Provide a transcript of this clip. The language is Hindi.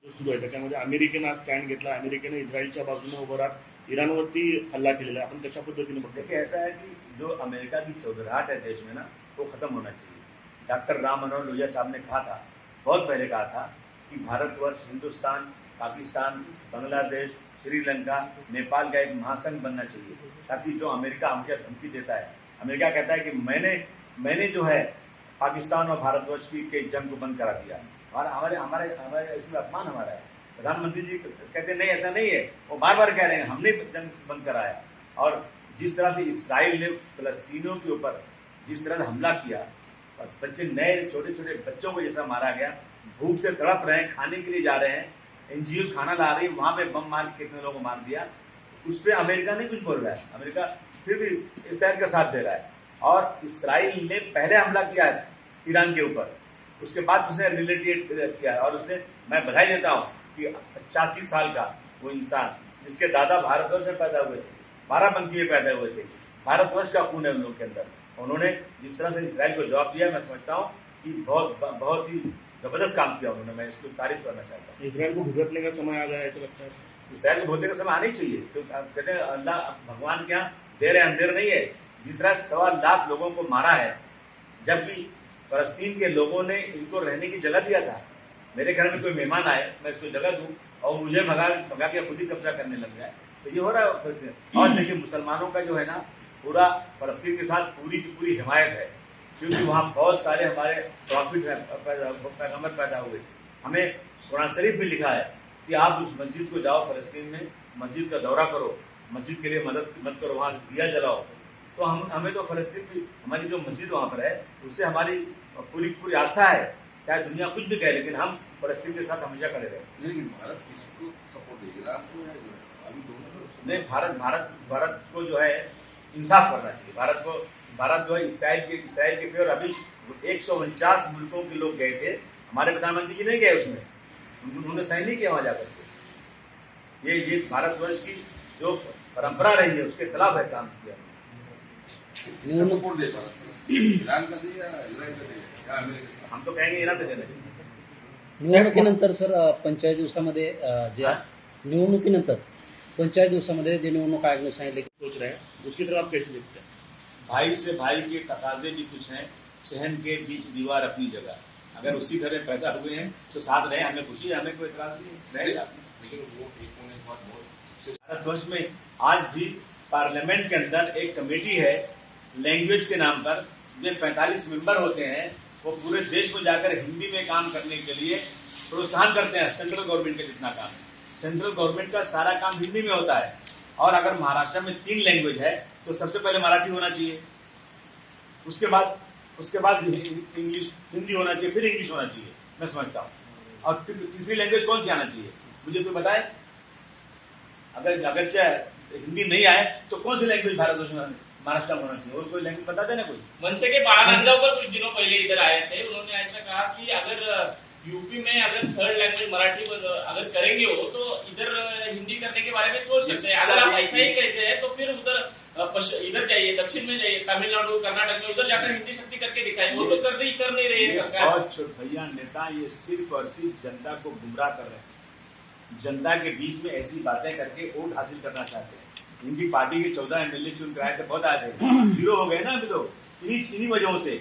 सुरू आहे त्याच्यामध्ये अमेरिकेनं आज स्टँड घेतला, अमेरिकेने इस्रायलच्या बाजूने उभं राहत इराणवरती हल्ला केलेला आहे. आपण कशा पद्धतीने बघतो? देखिए, ऐसा है कि जो अमेरिका की चौधराहट है देश में ना, वो खत्म होना चाहिए। डॉक्टर राम मनोहर लोहिया साहब ने कहा था, बहुत पहले कहा था कि भारतवर्ष, हिंदुस्तान, पाकिस्तान, बांग्लादेश, श्रीलंका, नेपाल का एक महासंघ बनना चाहिए, ताकि जो अमेरिका हमसे धमकी देता है, अमेरिका कहता है कि मैंने जो है पाकिस्तान और भारतवर्ष की के जंग को बंद करा दिया, और हमारे इसमें अपमान हमारा है। प्रधानमंत्री जी कहते नहीं, ऐसा नहीं है, वो बार बार कह रहे हैं हमने जंग बंद कराया। और जिस तरह से इसराइल ने फिलिस्तीनियों के ऊपर जिस तरह से हमला किया, और बच्चे नए छोटे छोटे बच्चों को जैसा मारा गया, भूख से तड़प रहे हैं, खाने के लिए जा रहे हैं, एनजीओ खाना ला रही है, वहां पे बम मार के कितने लोगों को मार दिया, उस पर अमेरिका नहीं कुछ बोल रहा है। अमेरिका फिर भी इसराइल का साथ दे रहा है। और इसराइल ने पहले हमला किया है ईरान के ऊपर, उसके बाद उसने रिलेटिएट किया, और उसने, मैं बधाई देता हूँ कि 85 साल का वो इंसान जिसके दादा भारतवर्ष में पैदा हुए थे, बाराबंकी में पैदा हुए थे, भारतवर्ष का खून है उन लोगों के अंदर, उन्होंने जिस तरह से इसराइल को जवाब दिया, मैं समझता हूँ कि बहुत ही जबरदस्त काम किया उन्होंने। मैं इसकी तारीफ करना चाहता हूँ। इसराइल को भुगतने का समय आ गया ऐसा लगता है? इसराइल को भुगतने का समय आना ही चाहिए, क्योंकि कहते हैं अल्लाह भगवान के यहाँ देर है अंधेर नहीं है। जिस तरह 1.25 लाख लोगों को मारा है, जबकि फलस्तीन के लोगों ने इनको रहने की जगह दिया था। मेरे घर में कोई मेहमान आए, मैं इसको जगह दूं और मुझे भगा के खुद ही कब्जा करने लग जाए, तो ये हो रहा है फलस्तीन। और देखिए, मुसलमानों का जो है ना, पूरा फलस्तीन के साथ पूरी की पूरी हिमायत है, क्योंकि वहाँ बहुत सारे हमारे प्रॉफिट पैगम्बर पैदा हुए। हमें कुरान शरीफ में लिखा है कि आप उस मस्जिद को जाओ, फलस्तीन में मस्जिद का दौरा करो, मस्जिद के लिए मदद करो, वहाँ दिया जलाओ। तो हमें तो फलस्तीन की हमारी जो मस्जिद वहाँ पर है, उससे हमारी पूरी आस्था है, चाहे दुनिया कुछ भी कहे, लेकिन हम फलस्तीन के साथ हमेशा खड़े रहे। लेकिन भारत किसको सपोर्ट देगा? आपको या अभी दोनों? नहीं, भारत को जो है इंसाफ करना चाहिए। भारत जो है इसराइल के फेवर, अभी 149 मुल्कों के लोग गए थे, हमारे प्रधानमंत्री जी नहीं गए उसमें, उन्होंने साइन नहीं किया वहां जाकर के। ये भारतवर्ष की जो परंपरा रही है उसके खिलाफ है काम किया। सपोर्ट दे भारत ईरान का दे या इस्राइल का दे या अमेरिका? हम तो कहेंगे ईरान को देना चाहिए। निवडणुकीनंतर सर पंचायत दिवसामध्ये निवडणुकीनंतर पंचायत दिवसामध्ये जे निवडणूक आयोग ने सांगितले सोच रहे हैं, उसकी तरफ आप कैसे देखते हैं? भाई से भाई के तकाजे भी कुछ हैं, सहन के बीच दीवार अपनी जगह। अगर उसी तरह पैदा हुए हैं तो साथ रहे, हमें खुशी है, हमें कोई एतराज नहीं रहे साथ में। लेकिन वो एक होने के बाद बहुत भारतवर्ष में आज भी पार्लियामेंट के अंदर एक कमेटी है लैंग्वेज के नाम पर, जिसमें 45 मेंबर होते हैं, वो पूरे देश में जाकर हिंदी में काम करने के लिए प्रोत्साहन करते हैं। सेंट्रल गवर्नमेंट का जितना काम है, सेंट्रल गवर्नमेंट का सारा काम हिंदी में होता है। और अगर महाराष्ट्र में 3 लैंग्वेज है तो सबसे पहले मराठी होना चाहिए, उसके बाद इंग्लिश, हिंदी होना चाहिए, फिर इंग्लिश होना चाहिए, मैं समझता हूँ। और तीसरी लैंग्वेज कौन सी आना चाहिए, मुझे कोई बताए? अगर चाहे हिंदी नहीं आए तो कौन सी लैंग्वेज भारतवर्ष में, महाराष्ट्र में होना चाहिए? और कोई लैंग्वेज बता देना कोई। मनसे के बाळानंदगावकर कुछ दिनों पहले इधर आए थे, उन्होंने ऐसा कहा कि अगर यूपी में अगर 3rd लैंग्वेज मराठी अगर करेंगे वो, तो इधर हिंदी करने के बारे में सोच सकते हैं। अगर आप ऐसा ही कहते हैं तो फिर इधर जाइए, दक्षिण में जाइए, तमिलनाडु, कर्नाटक में, उधर जाकर हिंदी शक्ति करके दिखाए। वो तो कर नहीं रही है सरकार। बहुत भैया नेता ये सिर्फ और सिर्फ जनता को गुमराह कर रहे हैं, जनता के बीच में ऐसी बातें करके वोट हासिल करना चाहते हैं। इनकी पार्टी के 14 MLA चुन कराए थे, बहुत आए थे, 0 हो गए ना अभी तो, इन्हीं वजहों से।